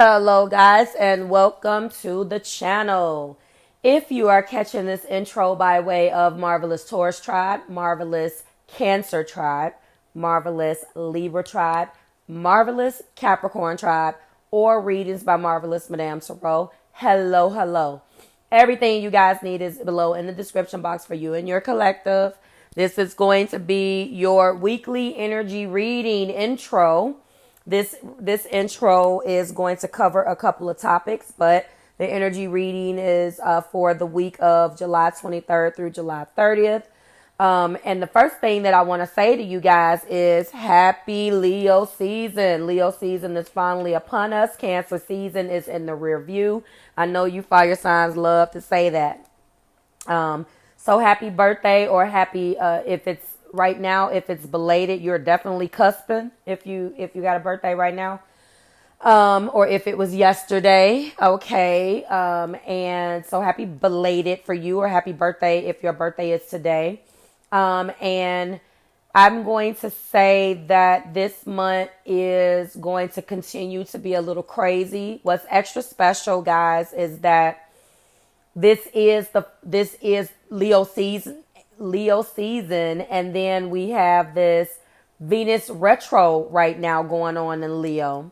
Hello guys and welcome to the channel. If you are catching this intro by way of Marvelous Taurus Tribe, Marvelous Cancer Tribe, Marvelous Libra Tribe, Marvelous Capricorn Tribe, or Readings by Marvelous Madame THRU, hello. Everything you guys need is below in the description box for you and your collective. This is going to be your weekly energy reading intro. This intro is going to cover a couple of topics, but the energy reading is for the week of July 23rd through July 30th. And the first thing that I want to say to you guys is happy Leo season. Leo season is finally upon us. Cancer season is in the rear view. I know you fire signs love to say that. So happy birthday, or happy if it's right now, if it's belated, you're definitely cusping if you got a birthday right now. Or if it was yesterday, okay. And so happy belated for you, or happy birthday if your birthday is today. And I'm going to say that this month is going to continue to be a little crazy. What's extra special, guys, is that this is Leo season, and then we have this Venus retro right now going on in Leo.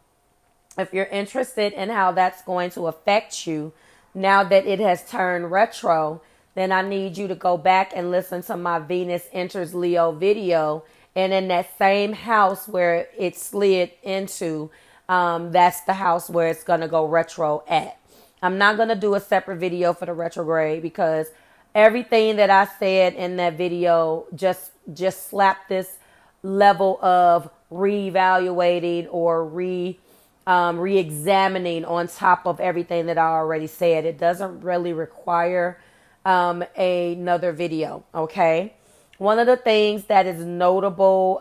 If you're interested in how that's going to affect you now that it has turned retro, then I need you to go back and listen to my Venus enters Leo video. And in that same house where it slid into, that's the house where it's going to go retro at. I'm not going to do a separate video for the retrograde because everything that I said in that video just slapped this level of reevaluating or re-examining on top of everything that I already said. It doesn't really require another video, okay? One of the things that is notable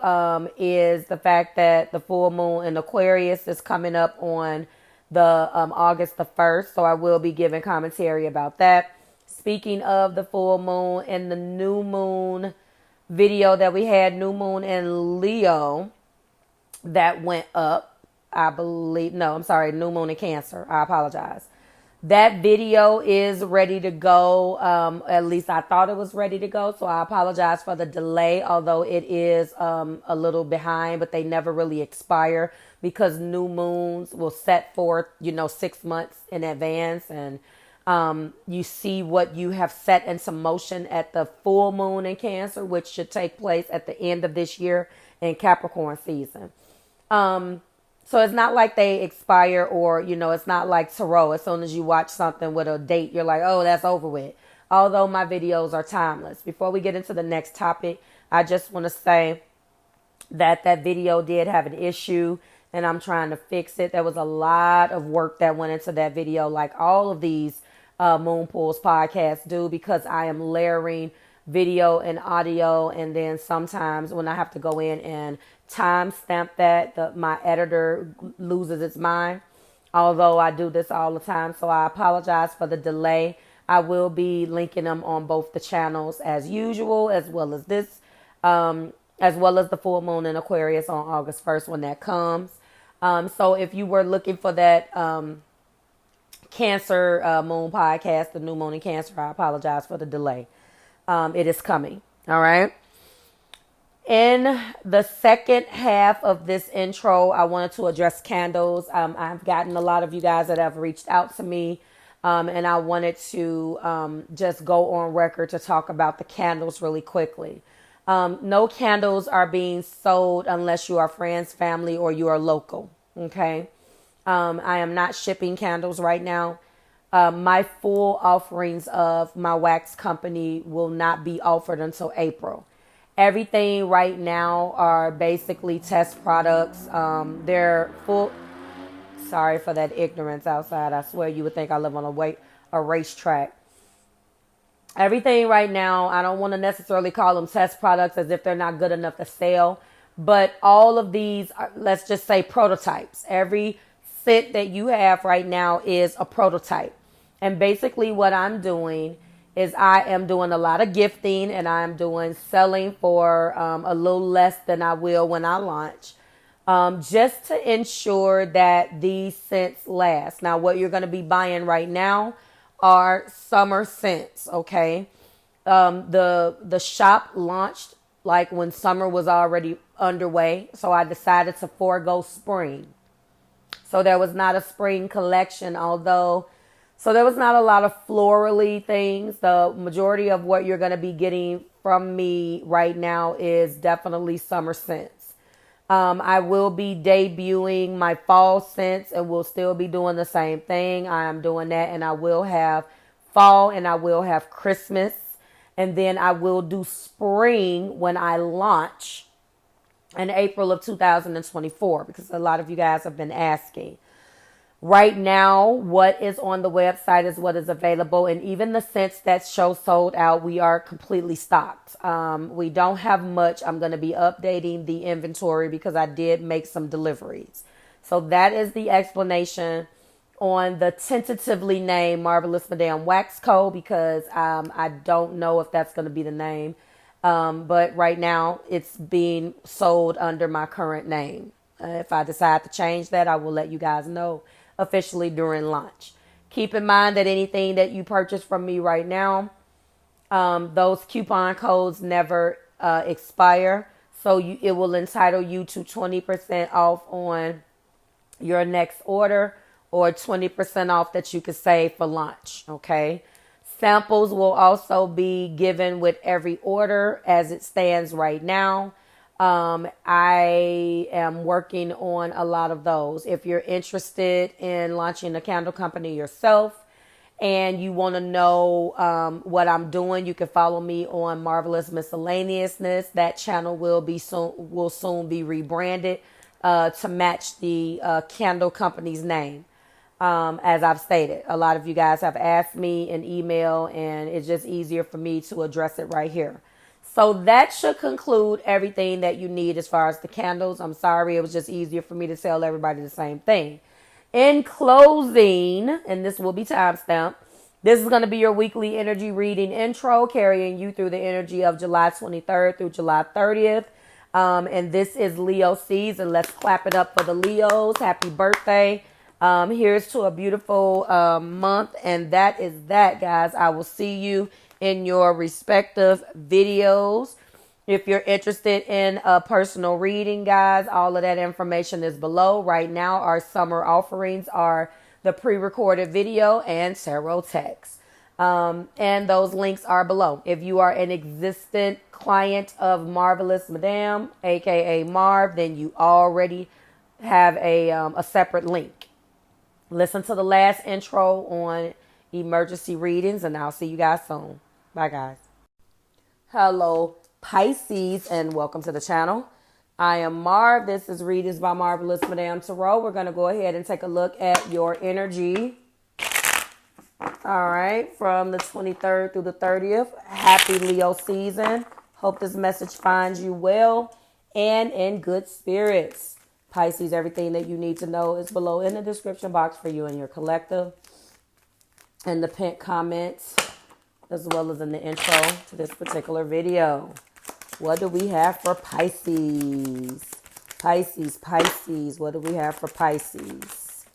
is the fact that the full moon in Aquarius is coming up on the August the 1st, so I will be giving commentary about that. Speaking of the full moon and the new moon video that we had, new moon in Leo, that went up, I believe. No, I'm sorry, new moon in Cancer. I apologize. That video is ready to go. At least I thought it was ready to go. So I apologize for the delay, although it is a little behind, but they never really expire because new moons will set forth, 6 months in advance. And you see what you have set into motion at the full moon in Cancer, which should take place at the end of this year in Capricorn season. So it's not like they expire, or, it's not like tarot. As soon as you watch something with a date, you're like, oh, that's over with. Although my videos are timeless. Before we get into the next topic, I just want to say that video did have an issue and I'm trying to fix it. There was a lot of work that went into that video, like all of these Moon Pools podcasts do, because I am layering video and audio, and then sometimes when I have to go in and timestamp that, my editor loses its mind, although I do this all the time. So I apologize for the delay. I will be linking them on both the channels as usual, as well as this, as well as the full moon in Aquarius on August 1st when that comes. So if you were looking for that Cancer moon podcast, the new moon in Cancer, I apologize for the delay. It is coming. All right. In the second half of this intro, I wanted to address candles. I've gotten a lot of you guys that have reached out to me, and I wanted to just go on record to talk about the candles really quickly. No candles are being sold unless you are friends, family, or you are local. Okay. I am not shipping candles right now. My full offerings of my wax company will not be offered until April. Everything right now are basically test products. They're full. Sorry for that ignorance outside. I swear you would think I live on a racetrack. Everything right now, I don't want to necessarily call them test products as if they're not good enough to sell. But all of these are, let's just say, prototypes. Every set that you have right now is a prototype. And basically what I'm doing is I am doing a lot of gifting, and I'm doing selling for a little less than I will when I launch. just to ensure that these scents last. Now, what you're going to be buying right now are summer scents, okay? The shop launched like when summer was already underway, so I decided to forego spring. So there was not a spring collection, so there was not a lot of florally things. The majority of what you're going to be getting from me right now is definitely summer scents. I will be debuting my fall scents and we'll still be doing the same thing. I am doing that, and I will have fall and I will have Christmas. And then I will do spring when I launch in April of 2024, because a lot of you guys have been asking. Right now, what is on the website is what is available. And even the scents that show sold out, we are completely stocked. We don't have much. I'm going to be updating the inventory because I did make some deliveries. So that is the explanation on the tentatively named Marvelous Madame Wax Co, because I don't know if that's going to be the name. But right now it's being sold under my current name. If I decide to change that, I will let you guys know officially during launch. Keep in mind that anything that you purchase from me right now, those coupon codes never expire. So it will entitle you to 20% off on your next order, or 20% off that you could save for launch. Okay. Samples will also be given with every order as it stands right now. I am working on a lot of those. If you're interested in launching a candle company yourself and you want to know what I'm doing, you can follow me on Marvelous Miscellaneousness. That channel will soon be rebranded to match the candle company's name. As I've stated, a lot of you guys have asked me in email, and it's just easier for me to address it right here. So that should conclude everything that you need as far as the candles. I'm sorry, it was just easier for me to tell everybody the same thing. In closing, and this will be timestamped, this is going to be your weekly energy reading intro, carrying you through the energy of July 23rd through July 30th. And this is Leo season. Let's clap it up for the Leos. Happy birthday. Here's to a beautiful month, and that is that, guys. I will see you in your respective videos. If you're interested in a personal reading, guys, all of that information is below. Right now, our summer offerings are the pre-recorded video and tarot text. And those links are below. If you are an existent client of Marvelous Madame, aka Marv, then you already have a separate link. Listen to the last intro on emergency readings, and I'll see you guys soon. Bye, guys. Hello, Pisces, and welcome to the channel. I am Marv. This is Readings by Marvelous Madame TAURUS. We're going to go ahead and take a look at your energy. All right, from the 23rd through the 30th. Happy Leo season. Hope this message finds you well and in good spirits. Pisces, everything that you need to know is below in the description box for you and your collective, and the pinned comments, as well as in the intro to this particular video. What do we have for Pisces? Pisces, what do we have for Pisces?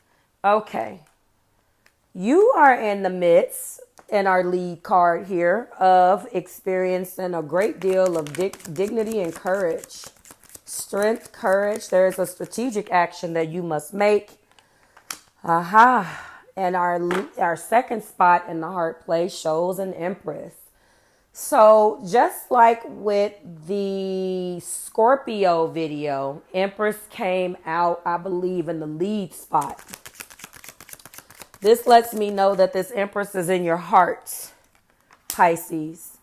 Okay. You are in the midst, in our lead card here, of experiencing a great deal of dignity and courage. Strength, courage. There is a strategic action that you must make. And our second spot in the heart place shows an Empress. So just like with the Scorpio video, Empress came out, I believe, in the lead spot. This lets me know that this Empress is in your heart, Pisces.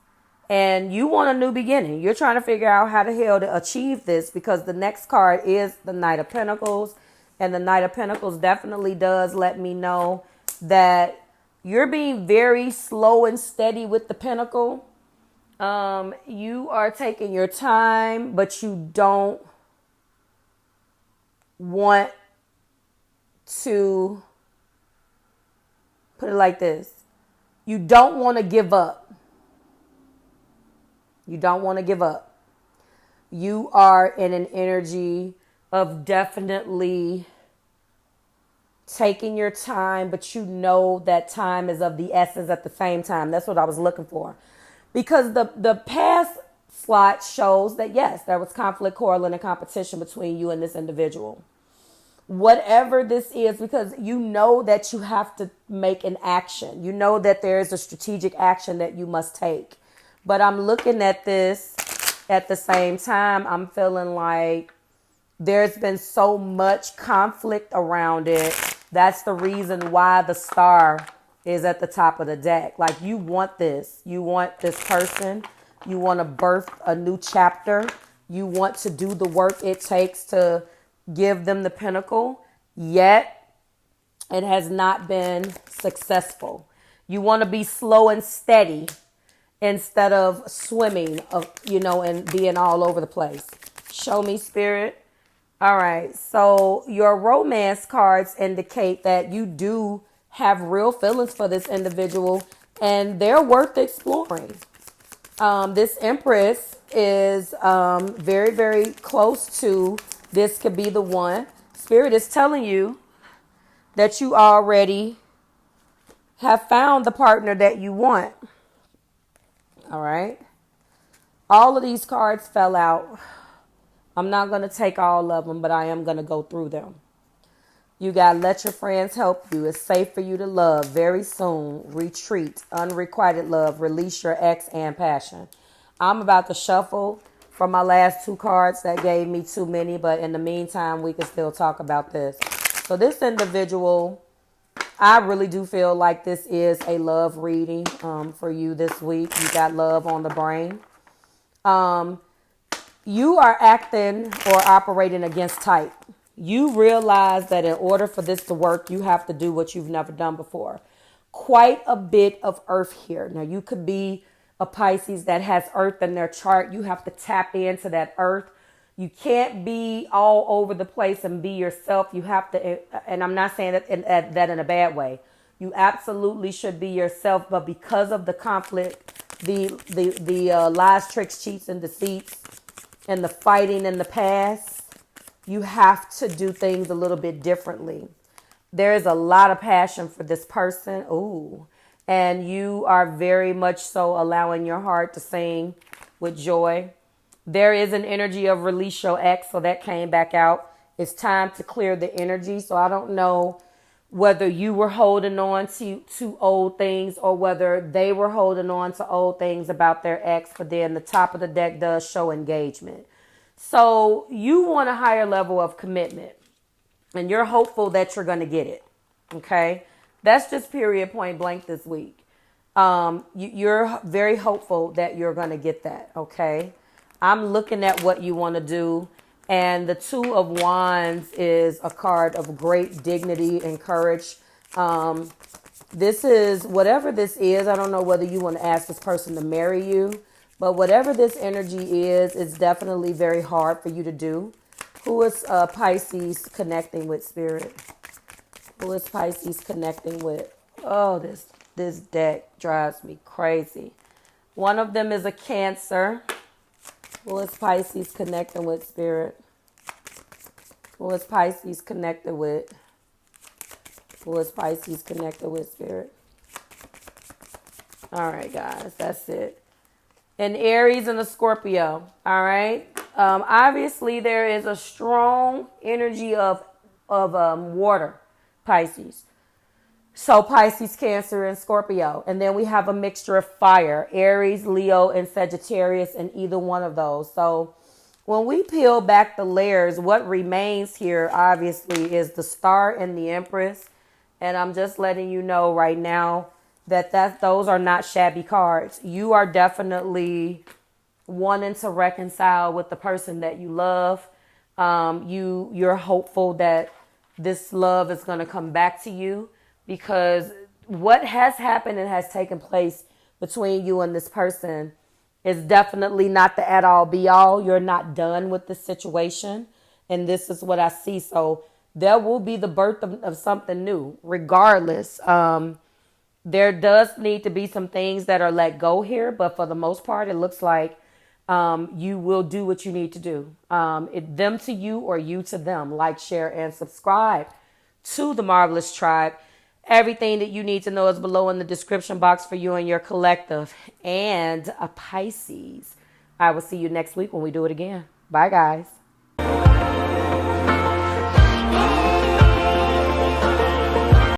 And you want a new beginning. You're trying to figure out how the hell to achieve this, because the next card is the Knight of Pentacles. And the Knight of Pentacles definitely does let me know that you're being very slow and steady with the Pentacle. You are taking your time, but you don't want to, put it like this, you don't want to give up. You don't want to give up. You are in an energy of definitely taking your time, but you know that time is of the essence at the same time. That's what I was looking for. Because the past slot shows that, yes, there was conflict, quarreling, and competition between you and this individual. Whatever this is, because you know that you have to make an action. You know that there is a strategic action that you must take. But I'm looking at this at the same time. I'm feeling like there's been so much conflict around it. That's the reason why the star is at the top of the deck. Like, you want this. You want this person. You want to birth a new chapter. You want to do the work it takes to give them the pinnacle. Yet, it has not been successful. You want to be slow and steady instead of swimming, and being all over the place. Show me, Spirit. All right. So your romance cards indicate that you do have real feelings for this individual and they're worth exploring. This Empress is very, very close to this could be the one. Spirit is telling you that you already have found the partner that you want. All right. All of these cards fell out. I'm not going to take all of them, but I am going to go through them. You got let your friends help you. It's safe for you to love very soon. Retreat. Unrequited love. Release your ex and passion. I'm about to shuffle from my last two cards that gave me too many, but in the meantime, we can still talk about this. So this individual, I really do feel like this is a love reading for you this week. You got love on the brain. You are acting or operating against type. You realize that in order for this to work, you have to do what you've never done before. Quite a bit of earth here. Now, you could be a Pisces that has earth in their chart. You have to tap into that earth. You can't be all over the place and be yourself. You have to, and I'm not saying that in a bad way. You absolutely should be yourself, but because of the conflict, the lies, tricks, cheats, and deceits, and the fighting in the past, you have to do things a little bit differently. There is a lot of passion for this person. Ooh. And you are very much so allowing your heart to sing with joy. There is an energy of release your ex, so that came back out. It's time to clear the energy. So I don't know whether you were holding on to old things or whether they were holding on to old things about their ex, but then the top of the deck does show engagement. So you want a higher level of commitment and you're hopeful that you're going to get it. Okay. That's just period point blank this week. You're very hopeful that you're going to get that. Okay. I'm looking at what you want to do. And the Two of Wands is a card of great dignity and courage. This is whatever this is. I don't know whether you want to ask this person to marry you, but whatever this energy is, it's definitely very hard for you to do. Who is Pisces connecting with, Spirit? Who is Pisces connecting with? Oh, this deck drives me crazy. One of them is a Cancer. Who is Pisces connecting with, Spirit? Who is Pisces connected with? Who is Pisces connected with, Spirit? All right, guys, that's it. An Aries and a Scorpio. All right. Obviously, there is a strong energy of water, Pisces. So Pisces, Cancer, and Scorpio. And then we have a mixture of fire, Aries, Leo, and Sagittarius, in either one of those. So when we peel back the layers, what remains here, obviously, is the Star and the Empress. And I'm just letting you know right now that those are not shabby cards. You are definitely wanting to reconcile with the person that you love. You're hopeful that this love is going to come back to you, because what has happened and has taken place between you and this person is definitely not the at all be all. You're not done with the situation. And this is what I see. So there will be the birth of something new regardless. There does need to be some things that are let go here. But for the most part, it looks like you will do what you need to do. Them to you or you to them. Like, share, and subscribe to the Marvelous Tribe. Everything that you need to know is below in the description box for you and your collective. And a Pisces. I will see you next week when we do it again. Bye, guys.